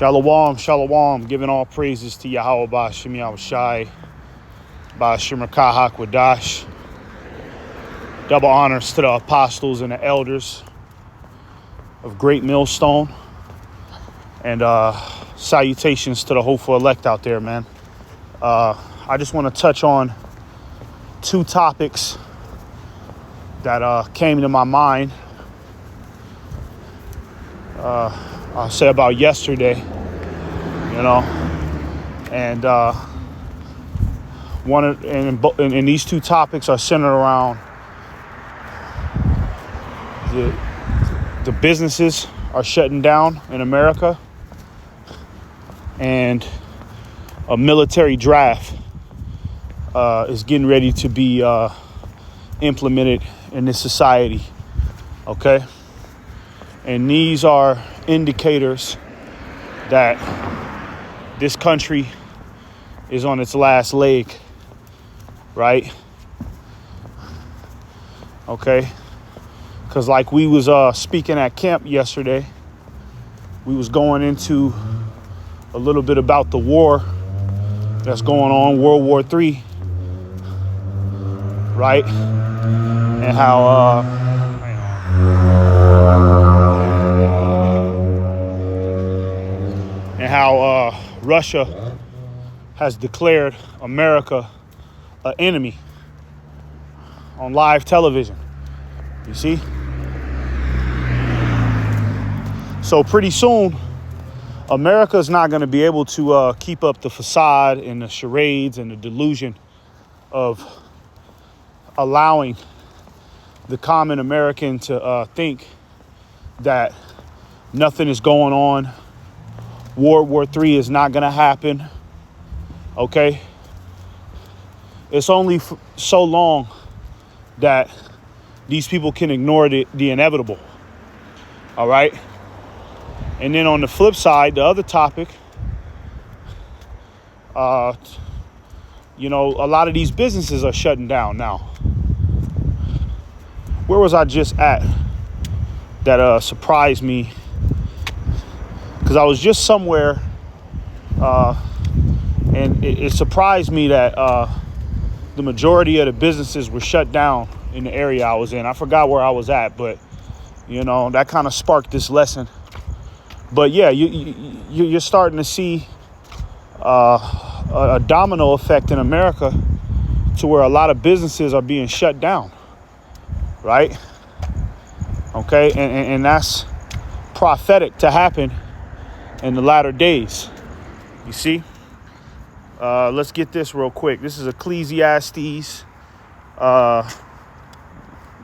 Shalom, shalom, giving all praises to Yahweh Ba'ashem Yahushai, Ba'ashem Rakah HaKodash. Double honors to the apostles and the elders of Great Millstone. And salutations to the hopeful elect out there, man. I just want to touch on two topics that came to my mind. I'll say about yesterday, and and these two topics are centered around the businesses are shutting down in America, and a military draft is getting ready to be implemented in this society. Okay. And these are indicators that this country is on its last leg, right? Okay. Because like we was speaking at camp yesterday, we was going into a little bit about the war that's going on, World War III, right? And how Russia has declared America an enemy on live television. You see? So pretty soon, America is not going to be able to keep up the facade and the charades and the delusion of allowing the common American to think that nothing is going on. World War III is not going to happen. Okay? It's only so long that these people can ignore the inevitable. All right? And then on the flip side, the other topic, a lot of these businesses are shutting down now. Where was I just at that surprised me? Because I was just somewhere, and it surprised me that the majority of the businesses were shut down in the area I was in. I forgot where I was at, but, that kind of sparked this lesson. But, yeah, you're starting to see a domino effect in America to where a lot of businesses are being shut down, right? Okay, and that's prophetic to happen in the latter days. You see? Let's get this real quick. This is Ecclesiastes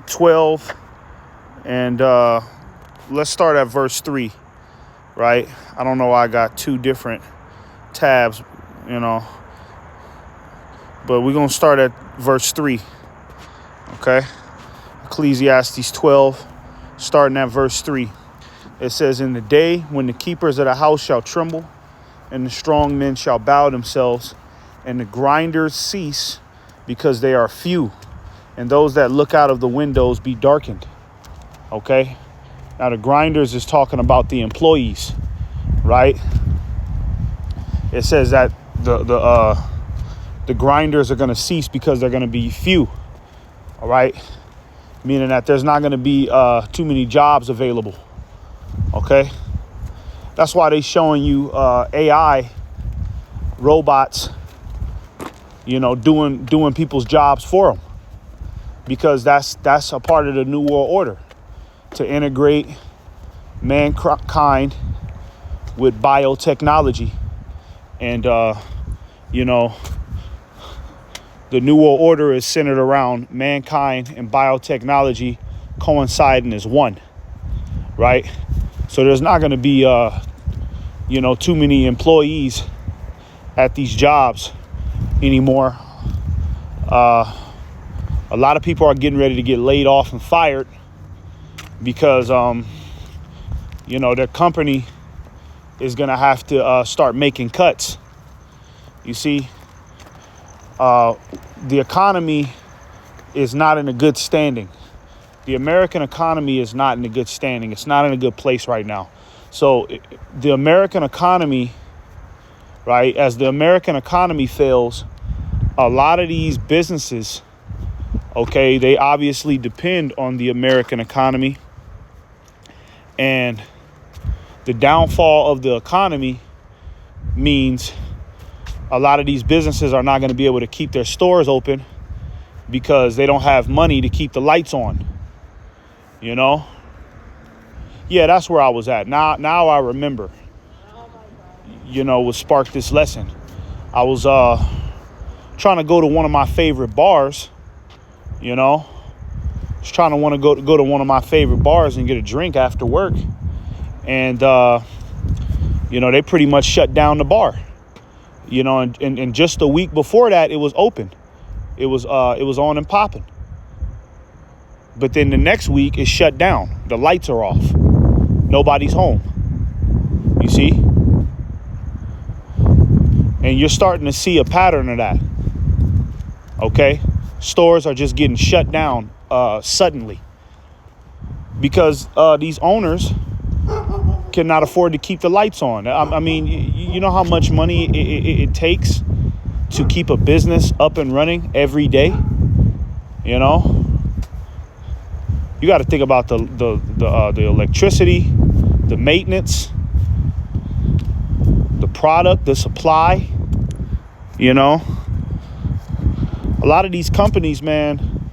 12. And let's start at verse 3, right? I don't know why I got two different tabs, but we're going to start at verse 3, okay? Ecclesiastes 12, starting at verse 3. It says, "In the day when the keepers of the house shall tremble, and the strong men shall bow themselves, and the grinders cease because they are few, and those that look out of the windows be darkened." Okay? Now the grinders is talking about the employees, right? It says that the grinders are going to cease because they're going to be few. All right? Meaning that there's not going to be too many jobs available. Okay, that's why they showing you AI robots, doing people's jobs for them, because that's a part of the New World Order, to integrate mankind with biotechnology, and the New World Order is centered around mankind and biotechnology coinciding as one, right? So there's not going to be, too many employees at these jobs anymore. A lot of people are getting ready to get laid off and fired because, their company is going to have to start making cuts. You see, the economy is not in a good standing. The American economy is not in a good standing. It's not in a good place right now. So the American economy, right, as the American economy fails, a lot of these businesses, okay, they obviously depend on the American economy. And the downfall of the economy means a lot of these businesses are not going to be able to keep their stores open because they don't have money to keep the lights on. You know? Yeah, that's where I was at. Now I remember, what sparked this lesson. I was trying to go to one of my favorite bars, Just trying to want to go to one of my favorite bars and get a drink after work. And, they pretty much shut down the bar, and just a week before that, it was open. It was on and popping. But then the next week it's shut down. The lights are off. Nobody's home. You see? And you're starting to see a pattern of that. Okay? Stores are just getting shut down suddenly because these owners cannot afford to keep the lights on. I mean, you know how much money it takes to keep a business up and running every day? You got to think about the electricity, the maintenance, the product, the supply. A lot of these companies, man,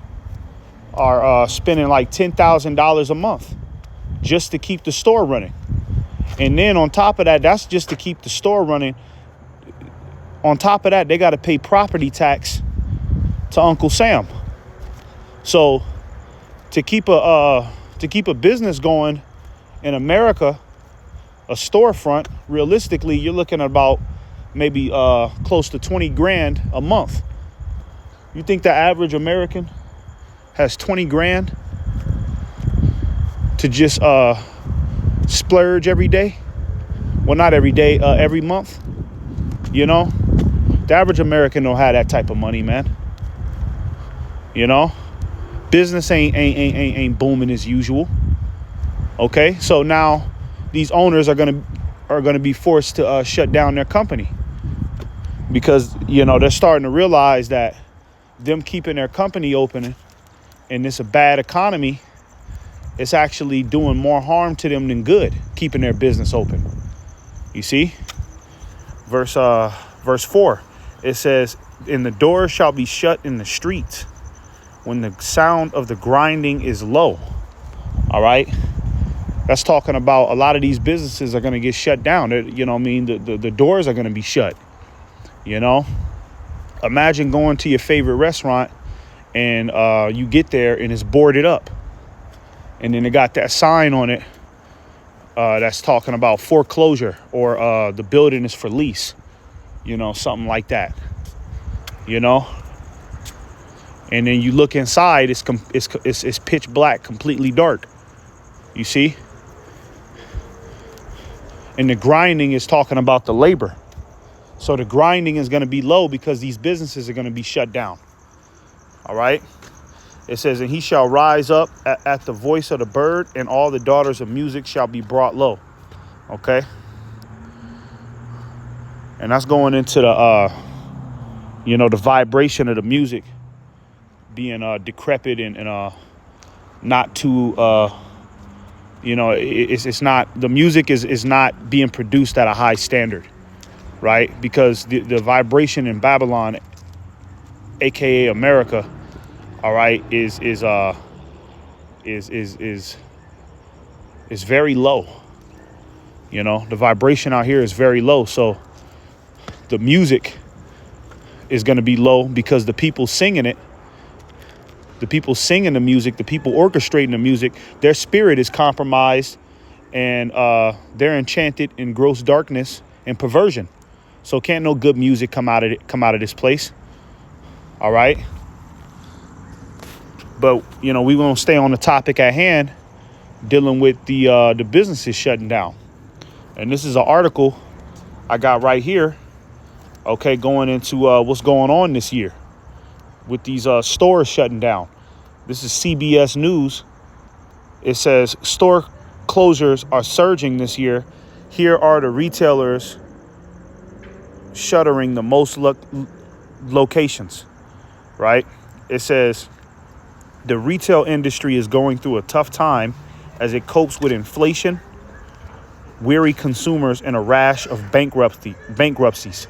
are spending like $10,000 a month just to keep the store running. And then on top of that, that's just to keep the store running. On top of that, they got to pay property tax to Uncle Sam. So to keep a business going in America, a storefront, realistically, you're looking at about maybe close to 20 grand a month. You think the average American has 20 grand to just splurge every day? Well, not every day, every month. The average American don't have that type of money, man. Business ain't booming as usual. Okay, so now these owners are gonna be forced to shut down their company because they're starting to realize that them keeping their company open and it's a bad economy, it's actually doing more harm to them than good, keeping their business open. You see, verse 4, it says, "And the doors shall be shut in the streets when the sound of the grinding is low." All right. That's talking about a lot of these businesses are going to get shut down. The doors are going to be shut. Imagine going to your favorite restaurant and you get there and it's boarded up. And then they got that sign on it that's talking about foreclosure or the building is for lease. Something like that. And then you look inside, it's pitch black, completely dark. You see? And the grinding is talking about the labor. So the grinding is going to be low because these businesses are going to be shut down. All right. It says, "And he shall rise up at the voice of the bird, and all the daughters of music shall be brought low." Okay. And that's going into the vibration of the music being decrepit and not too, it's not, the music is not being produced at a high standard, right? Because the vibration in Babylon, aka America, all right, is very low. The vibration out here is very low. So the music is going to be low because the people singing it, the people singing the music, the people orchestrating the music, their spirit is compromised and they're enchanted in gross darkness and perversion. So can't no good music come out of this place. All right. But, we won't stay on the topic at hand dealing with the businesses shutting down. And this is an article I got right here. OK, going into what's going on this year with these stores shutting down. This is CBS News. It says store closures are surging this year, here are the retailers shuttering the most locations, right? It says the retail industry is going through a tough time as it copes with inflation, weary consumers, and a rash of bankruptcies.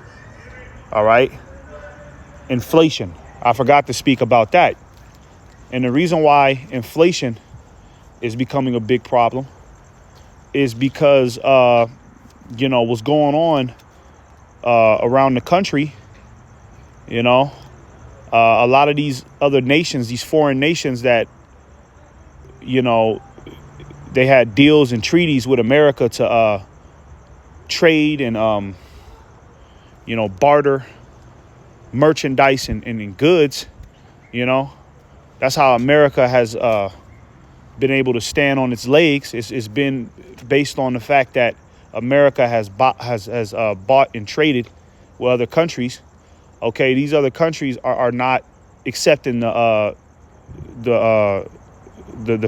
All right. Inflation. I forgot to speak about that. And the reason why inflation is becoming a big problem is because, what's going on around the country, a lot of these other nations, these foreign nations that, they had deals and treaties with America to trade and, barter merchandise and goods. That's how America has been able to stand on its legs. It's been based on the fact that America has bought and traded with other countries. Okay, these other countries are not accepting the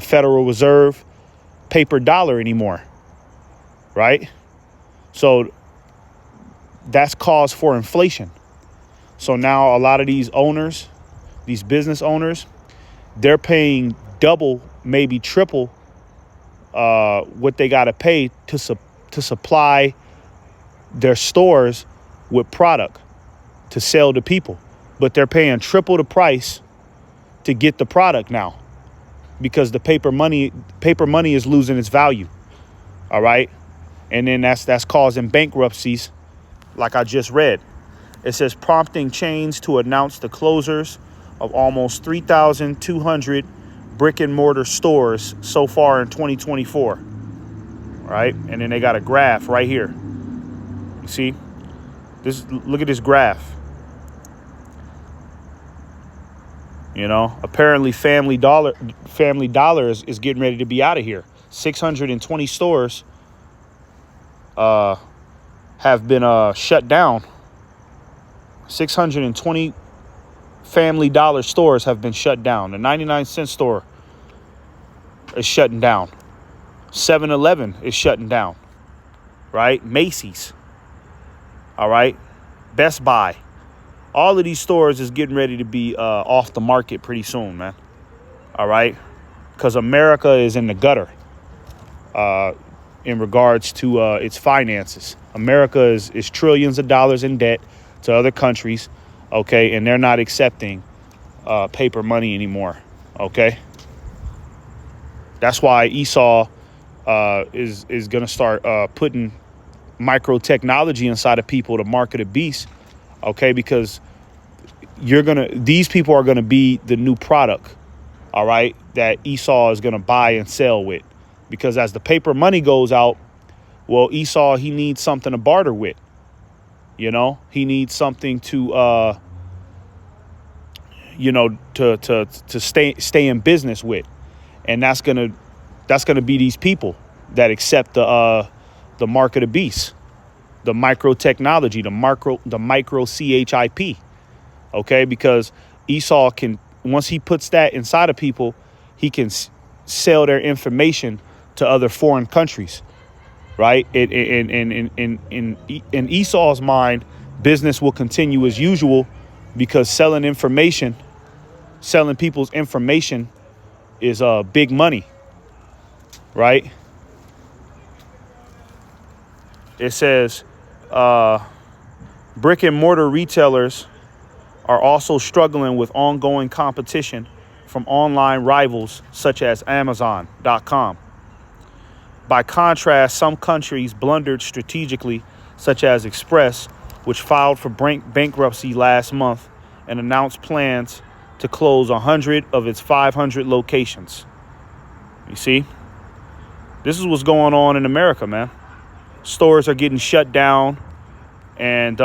Federal Reserve paper dollar anymore, right? So that's cause for inflation. So now a lot of these owners, these business owners, they're paying double, maybe triple what they got to pay to supply their stores with product to sell to people. But they're paying triple the price to get the product now because the paper money is losing its value. All right. And then that's causing bankruptcies like I just read. It says prompting chains to announce the closures of almost 3,200 brick and mortar stores so far in 2024. Right. And then they got a graph right here. You see this? Look at this graph. Apparently Family Dollar is getting ready to be out of here. 620 stores have been shut down. 620 Family Dollar stores have been shut down. The 99-cent store is shutting down. 7-Eleven is shutting down. Right? Macy's. All right? Best Buy. All of these stores is getting ready to be off the market pretty soon, man. All right? Because America is in the gutter in regards to its finances. America is trillions of dollars in debt to other countries, okay? And they're not accepting paper money anymore, okay? That's why Esau is going to start putting micro technology inside of people to market a beast, okay? Because these people are gonna be the new product, all right, that Esau is gonna buy and sell with. Because as the paper money goes out, well, Esau, he needs something to barter with. He needs something to to stay in business with. And that's gonna be these people that accept the mark of the beast, the micro technology, the micro CHIP. Okay, because Esau can, once he puts that inside of people, he can sell their information to other foreign countries, right? In Esau's mind, business will continue as usual because selling people's information is big money, right? It says brick and mortar retailers are also struggling with ongoing competition from online rivals such as Amazon.com. By contrast, some countries blundered strategically, such as Express, which filed for bankruptcy last month and announced plans to close 100 of its 500 locations. You see, this is what's going on in America, man. Stores are getting shut down and,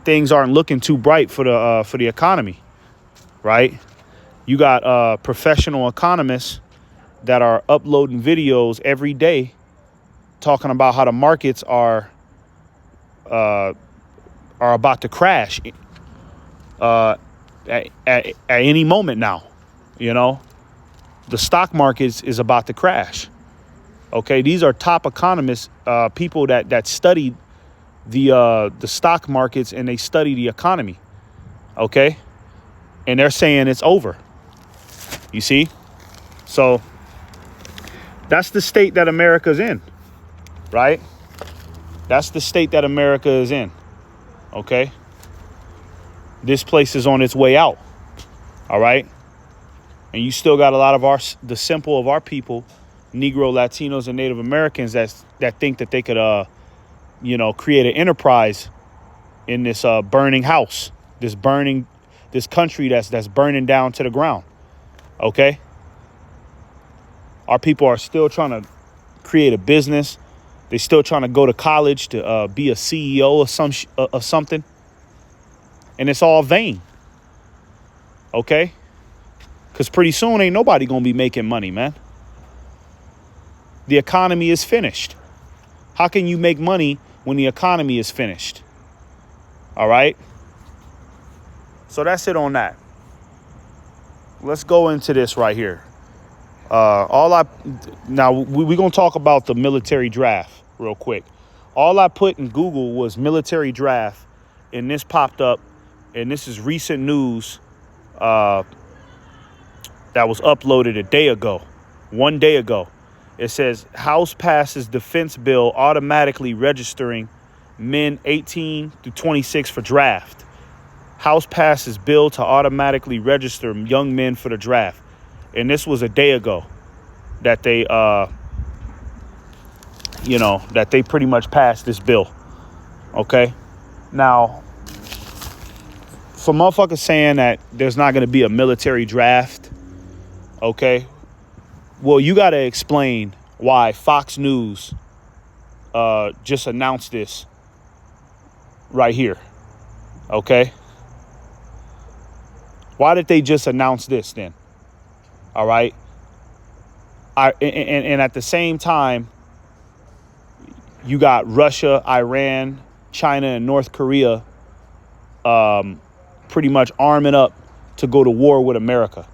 things aren't looking too bright for the economy, right? You got professional economists that are uploading videos every day talking about how the markets are about to crash at any moment now, the stock market is about to crash. Okay, these are top economists, people that studied the stock markets, and they study the economy. Okay, and they're saying it's over. You see, so that's the state that America's in, right? That's the state that America is in. Okay, this place is on its way out. All right, and you still got a lot of the simple of our people, Negro, Latinos, and Native Americans that think that they could, create an enterprise in this burning house, this country that's burning down to the ground. Okay, our people are still trying to create a business. They're still trying to go to college to be a CEO of something, and it's all vain. Okay, because pretty soon ain't nobody gonna be making money, man. The economy is finished. How can you make money when the economy is finished? All right. So that's it on that. Let's go into this right here. Now we're going to talk about the military draft real quick. All I put in Google was military draft, and this popped up, and this is recent news that was uploaded a day ago, 1 day ago. It says House passes defense bill automatically registering men 18 to 26 for draft. House passes bill to automatically register young men for the draft. And this was a day ago that they, that they pretty much passed this bill. Okay. Now, for motherfuckers saying that there's not going to be a military draft. Okay. Well, you got to explain why Fox News just announced this right here. Okay. Why did they just announce this then? All right. And at the same time, you got Russia, Iran, China, and North Korea pretty much arming up to go to war with America.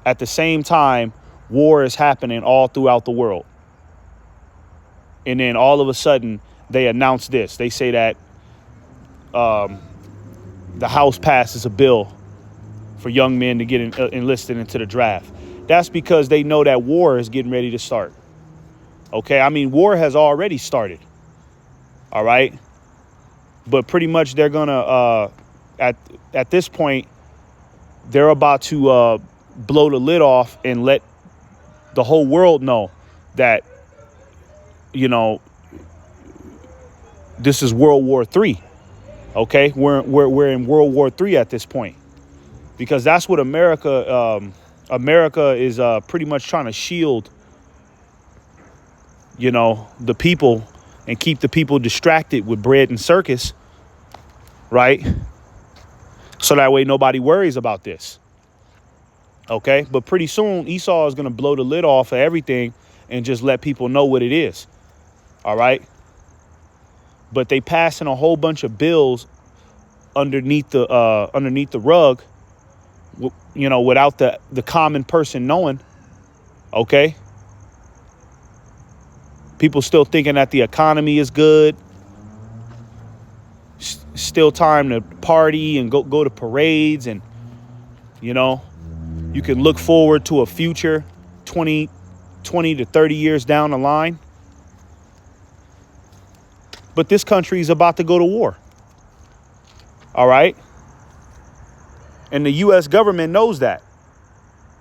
At the same time, war is happening all throughout the world. And then all of a sudden, they announce this. They say that the House passes a bill for young men to get enlisted into the draft. That's because they know that war is getting ready to start. Okay, I mean, war has already started. All right. But pretty much they're going to, at this point, they're about to blow the lid off and let the whole world know that, this is World War III. Okay, we're in World War III at this point, because that's what America is pretty much trying to shield, the people and keep the people distracted with bread and circus. Right. So that way nobody worries about this. OK, but pretty soon Esau is going to blow the lid off of everything and just let people know what it is. All right. But they passing a whole bunch of bills underneath the rug, without the common person knowing. OK. People still thinking that the economy is good. Still time to party and go to parades, and you can look forward to a future 20 to 30 years down the line. But this country is about to go to war. All right. And the U.S. government knows that.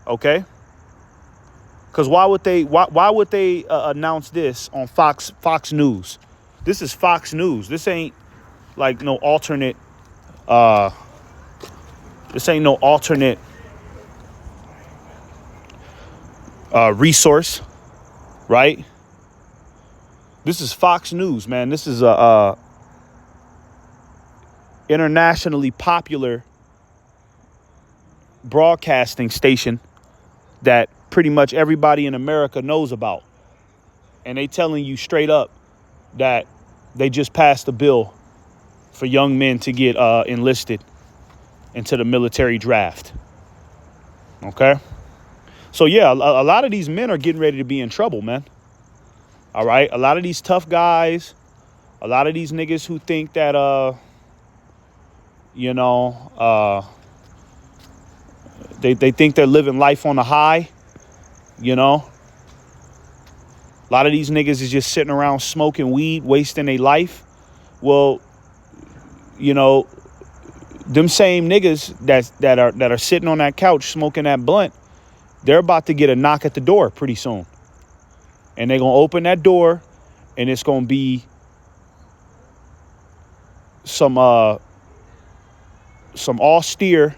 OK. Because why would they announce this on Fox News? This is Fox News. This ain't like no alternate. This ain't no alternate resource, right? This is Fox News, man. This is a internationally popular broadcasting station that pretty much everybody in America knows about. And they telling you straight up that they just passed a bill for young men to get enlisted into the military draft. Okay. So yeah, a lot of these men are getting ready to be in trouble, man. All right. A lot of these tough guys, a lot of these niggas who think that, you know, they think they're living life on the high, you know. A lot of these niggas is just sitting around smoking weed, wasting their life. Well, you know, them same niggas that are sitting on that couch smoking that blunt, they're about to get a knock at the door pretty soon. And they're going to open that door, and it's going to be some austere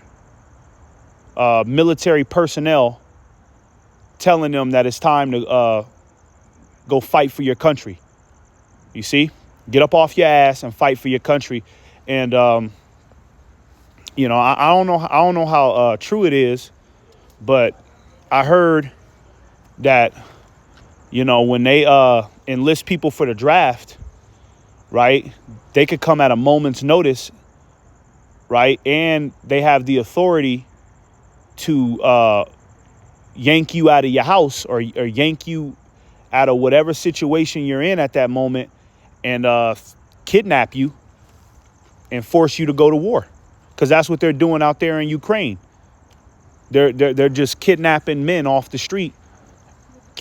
military personnel telling them that it's time to go fight for your country. You see? Get up off your ass and fight for your country. And you know, I don't know how true it is, but I heard that, you know, when they enlist people for the draft, right, they could come at a moment's notice, right, and they have the authority to yank you out of your house or yank you out of whatever situation you're in at that moment and kidnap you and force you to go to war, because that's what they're doing out there in Ukraine. They're just kidnapping men off the street,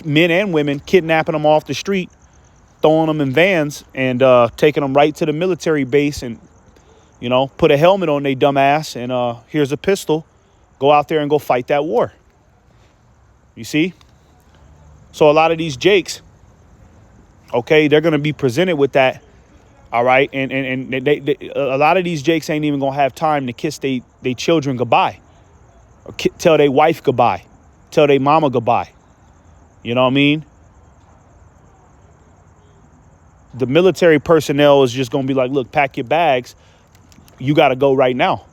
men and women, kidnapping them off the street, throwing them in vans and taking them right to the military base and, you know, put a helmet on their dumb ass and here's a pistol. Go out there and go fight that war. You see? So a lot of these jakes, okay, they're going to be presented with that. All right. And they a lot of these jakes ain't even going to have time to kiss they children goodbye or tell their wife goodbye, tell their mama goodbye. You know what I mean? The military personnel is just going to be like, look, pack your bags. You got to go right now.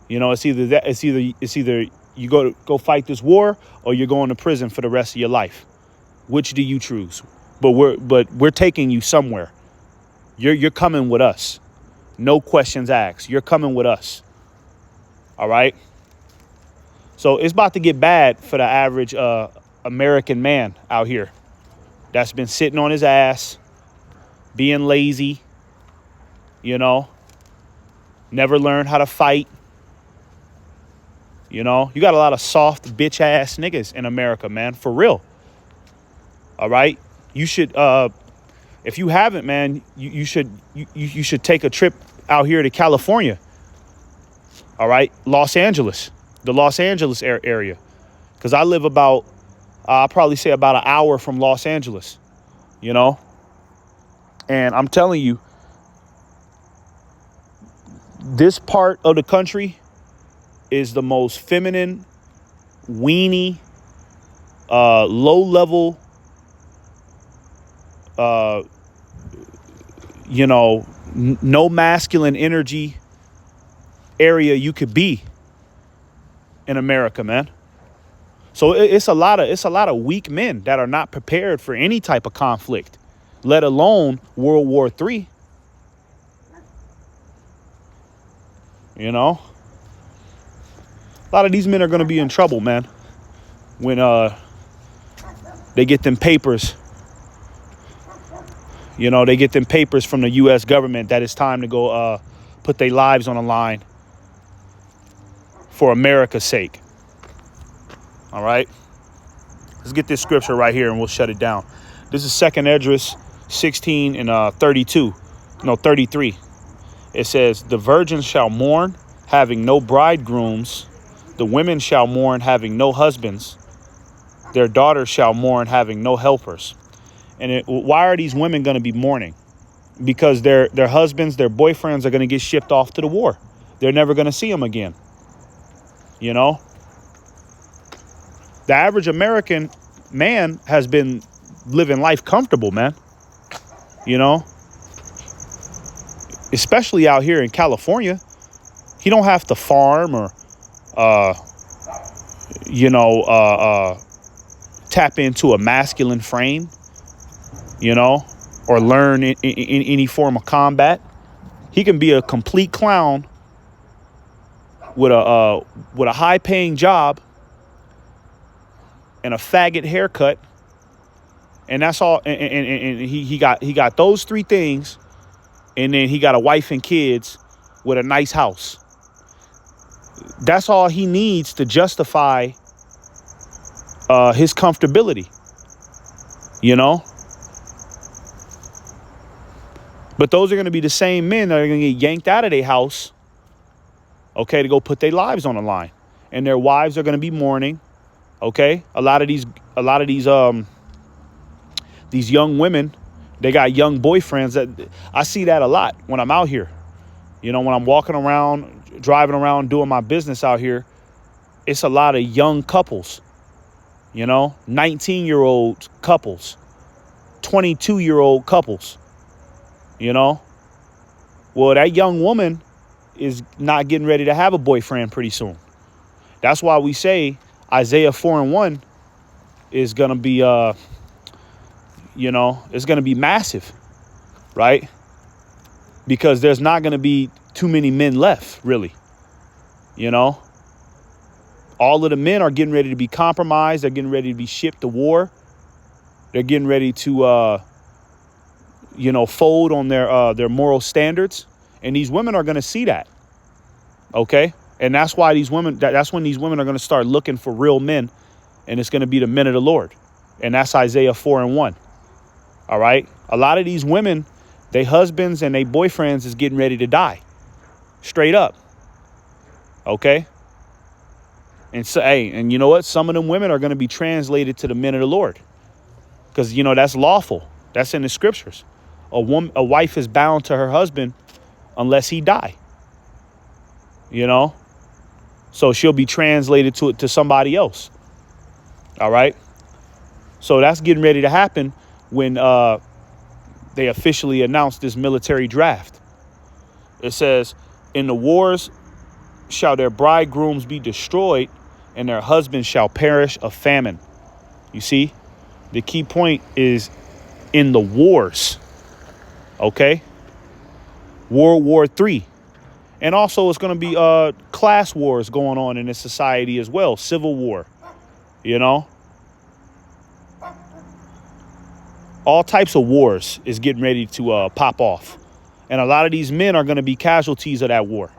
You know, it's either that, it's either you go fight this war or you're going to prison for the rest of your life. Which do you choose? But we're taking you somewhere. You're coming with us. No questions asked. You're coming with us. All right. So it's about to get bad for the average American man out here that's been sitting on his ass, being lazy, you know, never learned how to fight. You know, you got a lot of soft bitch ass niggas in America, man, for real. All right. You should, if you haven't, man, you should take a trip out here to California. All right. Los Angeles, the Los Angeles area. Because I live about, I'll probably say about an hour from Los Angeles, you know. And I'm telling you, this part of the country is the most feminine, weenie, low-level, you know, no masculine energy area you could be in America, man. So it's a lot of weak men that are not prepared for any type of conflict, let alone World War III. You know, a lot of these men are going to be in trouble, man, when they get them papers. You know, they get them papers from the U.S. government that it's time to go put their lives on the line for America's sake. All right. Let's get this scripture right here and we'll shut it down. This is 2nd Esdras 16 and 33. It says, the virgins shall mourn, having no bridegrooms. The women shall mourn, having no husbands. Their daughters shall mourn, having no helpers. And why are these women going to be mourning? Because their husbands, their boyfriends are going to get shipped off to the war. They're never going to see them again. You know, the average American man has been living life comfortable, man. You know, especially out here in California, he don't have to farm or, tap into a masculine frame, you know, or learn in any form of combat. He can be a complete clown with a high-paying job and a faggot haircut. And that's all. And he got those three things. And then he got a wife and kids with a nice house. That's all he needs to justify his comfortability, you know? But those are going to be the same men that are going to get yanked out of their house, okay, to go put their lives on the line. And their wives are going to be mourning, okay? A lot of these young women, they got young boyfriends. That I see that a lot when I'm out here. You know, when I'm walking around, driving around, doing my business out here, it's a lot of young couples, you know, 19-year-old couples, 22-year-old couples, you know. Well, that young woman is not getting ready to have a boyfriend pretty soon. That's why we say Isaiah 4:1 is going to be, you know, it's going to be massive, right? Because there's not going to be too many men left, really. You know, all of the men are getting ready to be compromised. They're getting ready to be shipped to war. They're getting ready to, you know, fold on their moral standards. And these women are going to see that. OK, and that's why that's when these women are going to start looking for real men. And it's going to be the men of the Lord. And that's Isaiah 4:1. All right. A lot of these women, their husbands and their boyfriends is getting ready to die. Straight up. OK. And so, hey, and you know what? Some of them women are going to be translated to the men of the Lord. Because, you know, that's lawful. That's in the scriptures. A wife is bound to her husband unless he die. You know, so she'll be translated to somebody else. All right. So that's getting ready to happen when they officially announced this military draft. It says, in the wars shall their bridegrooms be destroyed, and their husbands shall perish of famine. You see, the key point is in the wars. OK, World War III. And also it's going to be class wars going on in this society as well. Civil war, you know, all types of wars is getting ready to pop off. And a lot of these men are going to be casualties of that war.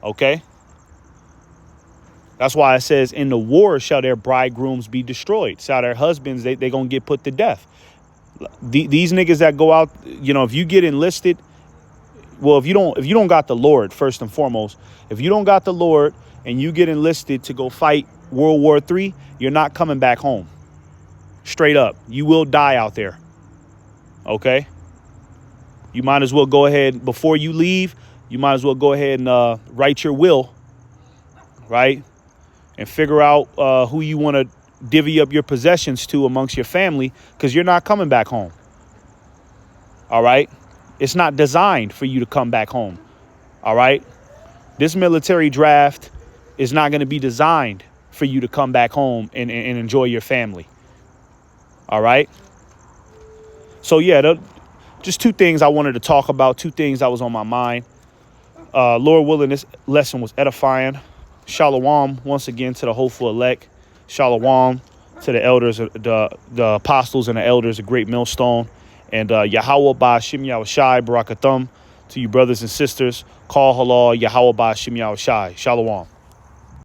OK, that's why it says in the war shall their bridegrooms be destroyed. Shall their husbands, they going to get put to death. These niggas that go out, you know, if you get enlisted. Well, if you don't got the Lord, first and foremost, if you don't got the Lord and you get enlisted to go fight World War III, you're not coming back home. Straight up. You will die out there. OK, you might as well go ahead before you leave. You might as well go ahead and write your will. Right. And figure out who you want to divvy up your possessions to amongst your family, because you're not coming back home. All right. It's not designed for you to come back home. All right. This military draft is not going to be designed for you to come back home and enjoy your family. All right. So, yeah, just two things I wanted to talk about. Two things that was on my mind. Lord willing, this lesson was edifying. Shalom once again to the hopeful elect. Shalom to the elders, the apostles and the elders, a great millstone. And Yahweh Ba'Shem Yahushai Barakathum to you brothers and sisters. Call halal Yahweh Ba'Shem Yahushai. Shalom.